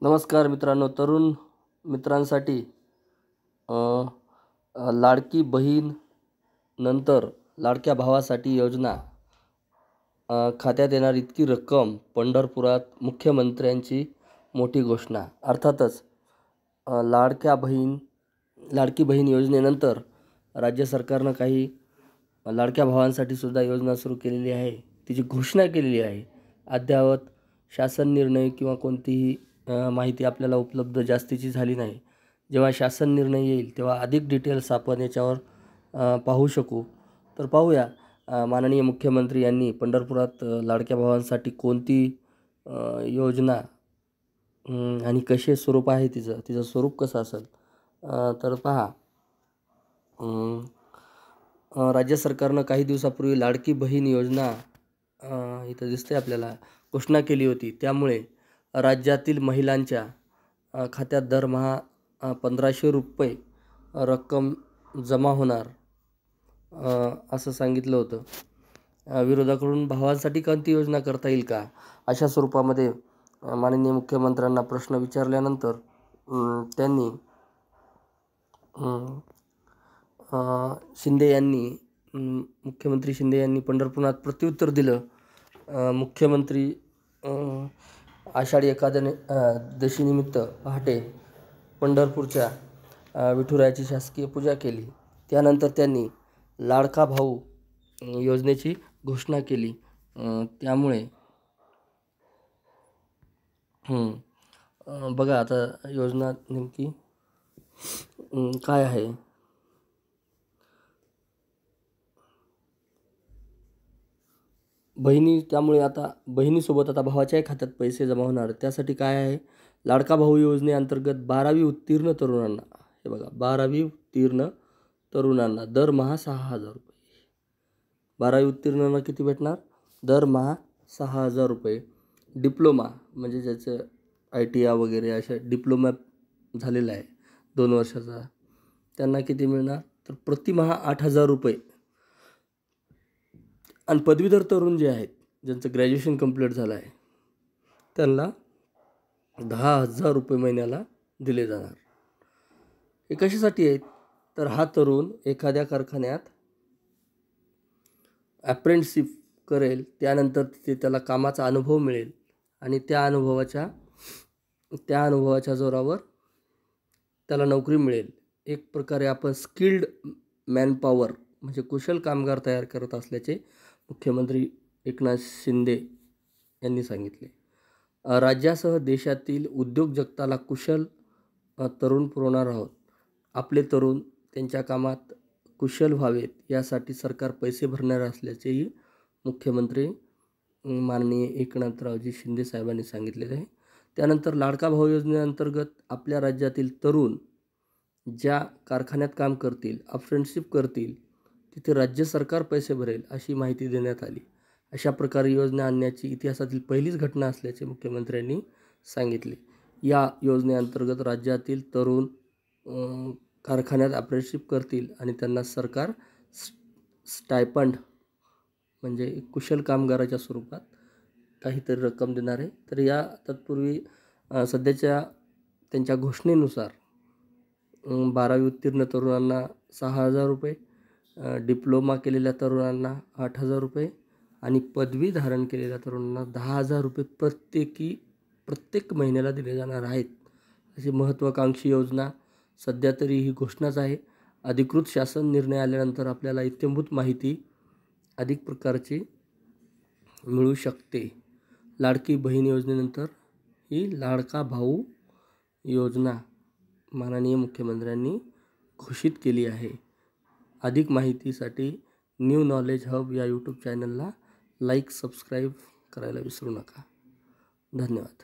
नमस्कार मित्रांनो, तरुण मित्रांसाठी अ, लाडकी बहीण नंतर लाडक्या भावासाठी योजना खात्यात येणार इतकी रक्कम पंढरपुरात मुख्यमंत्र्यांची मोठी घोषणा. अर्थातच लाडकी बहीण योजनेनंतर राज्य सरकारनं काही लाडक्या भावांसाठी सुद्धा योजना सुरू केलेली आहे. तिची घोषणा केलेली आहे. अद्यावत शासन निर्णय किंवा कोणतीही माहिती आपल्याला उपलब्ध जास्तीची झाली नाही. जेव्हा शासन निर्णय येईल तेव्हा अधिक डिटेल्स आपण याच्यावर पाहू शकू. तर पाहूया माननीय मुख्यमंत्री यांनी पंढरपुरात लाडक्या भावांसाठी कोणती योजना आणि कसे स्वरूप आहे तिचं स्वरूप कसं असेल. तर पहा, राज्य सरकारनं काही दिवसापूर्वी लाडकी बहीण योजना इथं दिसते आपल्याला घोषणा केली होती. त्यामुळे राज्यातील महिलांच्या खात्यात दरमहा 1,500 रुपये रक्कम जमा होणार असं सांगितलं होतं. विरोधाकडून भावांसाठी कोणती योजना करता येईल का, अशा स्वरूपामध्ये माननीय मुख्यमंत्र्यांना प्रश्न विचारल्यानंतर त्यांनी मुख्यमंत्री शिंदे यांनी पंढरपुरात प्रत्युत्तर दिलं. मुख्यमंत्री आषाढी एकादशीनिमित्त पहाटे पंढरपूरच्या विठुरायाची शासकीय पूजा केली. त्यानंतर त्यांनी लाडका भाऊ योजनेची घोषणा केली. त्यामुळे बघा आता योजना नेमकी काय आहे. त्यामुळे आता बहिणीसोबत आता भावाच्याही खात्यात पैसे जमा होणार. त्यासाठी काय आहे, लाडका भाऊ योजनेअंतर्गत 12वी उत्तीर्ण तरुणांना, हे बघा 12वी उत्तीर्ण तरुणांना दरमहा 6,000 रुपये. 12वी उत्तीर्णांना किती भेटणार? दरमहा 6,000 रुपये. डिप्लोमा म्हणजे ज्याचं ITI वगैरे अशा डिप्लोमा झालेला आहे 2 वर्षाचा, त्यांना किती मिळणार? तर प्रतिमहा 8,000 रुपये. आणि पदवीधर तरुण जे आहेत, ज्यांचं ग्रॅज्युएशन कंप्लीट झालं आहे, त्यांना 10,000 रुपये महिन्याला दिले जाणार. हे कशासाठी आहेत? तर हा तरुण एखाद्या कारखान्यात अप्रेंटिसशिप करेल, त्यानंतर तिथे त्याला कामाचा अनुभव मिळेल आणि त्या अनुभवाच्या जोरावर त्याला नोकरी मिळेल. एक प्रकारे आपण स्किल्ड मॅनपॉवर म्हणजे कुशल कामगार तयार करत असल्याचे मुख्यमंत्री एकनाथ शिंदे यांनी सांगितले. राज्यासह देशातील उद्योग जगताला कुशल तरुण पुरवणार आहोत. आपले तरुण त्यांच्या कामात कुशल व्हावेत यासाठी सरकार पैसे भरणार असल्याचेही मुख्यमंत्री माननीय एकनाथरावजी शिंदे साहेबांनी सांगितलेले आहे. त्यानंतर लाडका भाऊ योजनेअंतर्गत आपल्या राज्यातील तरुण ज्या कारखान्यात काम करतील, अप्रेंटिसशिप करतील, तिथे राज्य सरकार पैसे भरेल अशी माहिती देण्यात आली. अशा प्रकारे योजना आणण्याची इतिहासातील पहिलीच घटना असल्याचे मुख्यमंत्र्यांनी सांगितले. या योजनेअंतर्गत राज्यातील तरुण कारखान्यात अप्रेंटिसशिप करतील आणि त्यांना सरकार स्टायपंड म्हणजे कुशल कामगाराच्या स्वरूपात काहीतरी रक्कम देणार आहे. तर या तत्पूर्वी सध्याच्या त्यांच्या घोषणेनुसार 12वी उत्तीर्ण तरुणांना 6,000 रुपये, डिप्लोमा केलेल्या तरुणांना 8,000 रुपये आणि पदवी धारण केलेल्या तरुणांना 10,000 रुपये प्रत्येक महिन्याला दिले जाणार आहेत. अशी महत्त्वाकांक्षी योजना सध्या तरी ही घोषणाच आहे. अधिकृत शासन निर्णय आल्यानंतर आपल्याला इत्थंभूत माहिती अधिक प्रकारची मिळू शकते. लाडकी बहीण योजनेनंतर ही लाडका भाऊ योजना माननीय मुख्यमंत्र्यांनी घोषित केली आहे. अधिक माहितीसाठी न्यू नॉलेज हब या यूट्यूब चॅनलला लाईक, सबस्क्राईब करायला विसरू नका. धन्यवाद.